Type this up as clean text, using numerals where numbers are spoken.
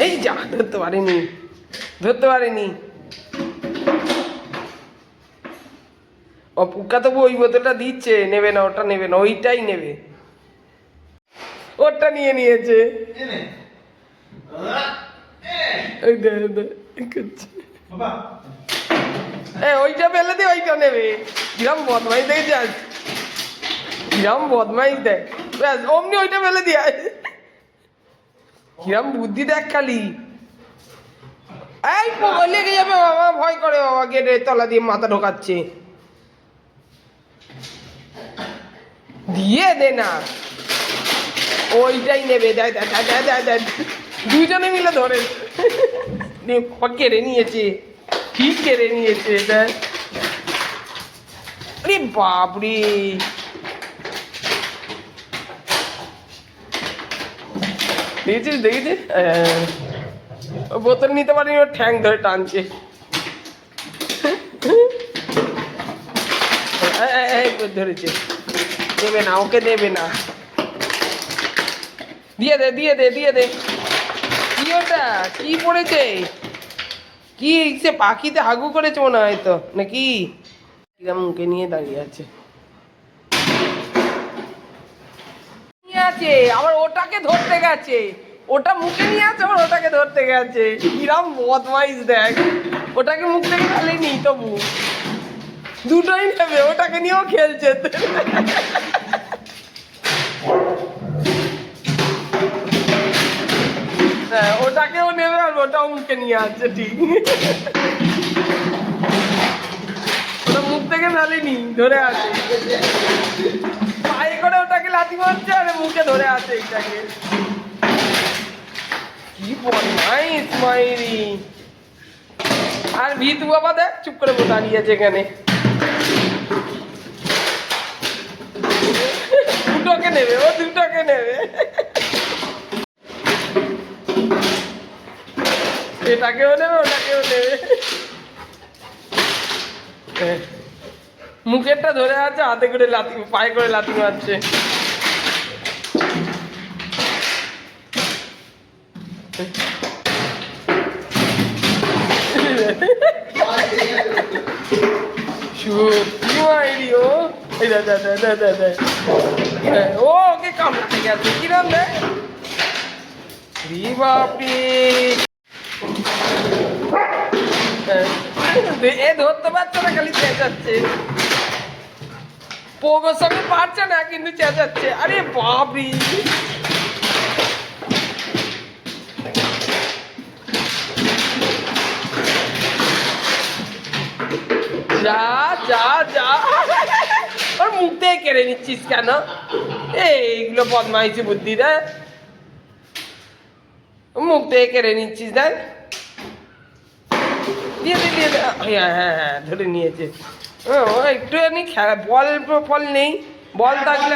এই যা ধরতে পারিনি ও পুকা তবু ওই বোতলটা দিচ্ছে, নেবে না ওটা, নেবে না ওইটাই নেবে, ওটা নিয়ে নিয়েছে। ওইটা ফেলে দে, ওইটা নেবে। কিরম বদমাইশ দেখেছি আজ, কিরম বদমাইশ দেখ, ব্যাস অমনি ওইটা ফেলে দিয়ে। কিরম বুদ্ধি দেখ খালি। এই লেগে যাবে বাবা, ভয় করে বাবা, গেটের তলা দিয়ে মাথা ঢোকাচ্ছে। দিয়ে দে না, ওইটাই নেবে। দুজনে মিলে ধরে কেড়ে নিয়েছে, ঠিক কেড়ে নিয়েছে। আরে বাপরে, দেখেছিস দেখেছিস, বোতল নিতে পারিনি, ওর ঠ্যাং ধরে টানছে। ধরেছে, দেবে না, ওকে দেবে না। দিয়ে দে দিয়ে দে দিয়ে দে। কি ওটা, কি পড়েছে, কি সে পাখিতে হাগু করেছে মনে হয় তো নাকি, কিরম মুখে নিয়ে দাঁড়িয়ে আছে। আছে আবার ওটাকে ধরতে গেছে, ওটা মুখে নিয়ে আছে আবার ওটাকে ধরতে গেছে। কিরম বদমাইশ দেখ, ওটাকে মুখ থেকে ফেলেনি তবু দুটোই নেবে, ওটাকে নিয়েও খেলছে। হ্যাঁ, ওটাকেও নেবে আর ওটাও মুখে নিয়ে আসছে, ঠিক। ওটা মুখ থেকে ফেলেনি, ধরে আছে, পায়ে করে ওটাকে লাথি মারছে আর মুখে ধরে আছে এইটাকে। কি বদমাইশ মাইরি। আর ভিতু বাবা দেখ চুপ করে দাঁড়িয়েছে এখানে। দুটোকে নেবে, ও দুটোকে নেবে, এটাকেও নেবে ওটাকেও নেবে। মুখেরটা ধরে আছে, হাতে করে লাথি, পায়ে করে লাথি মারছে। সত্যি মাইরি ও, ও ওকে কামড়াতে গেছে, কিরম দেখ, বাপরে। এ ধরতে পারছে না, খালি চেঁচাচ্ছে। পোগোর সঙ্গে পারছে না কিন্তু চেঁচাচ্ছে। আরে বাপরে, যা যা যা, ওর মুখ থেকে কেড়ে নিচ্ছিস কেন? এইগুলো বদমাইশি বুদ্ধি রে, মুখ থেকে কেড়ে নিচ্ছিস দেখ। দিয়ে দে দিয়ে দে, হ্যাঁ হ্যাঁ হ্যাঁ ধরে নিয়েছে। ও একটুখানি খেলা, বল ফল নেই, বল থাকলে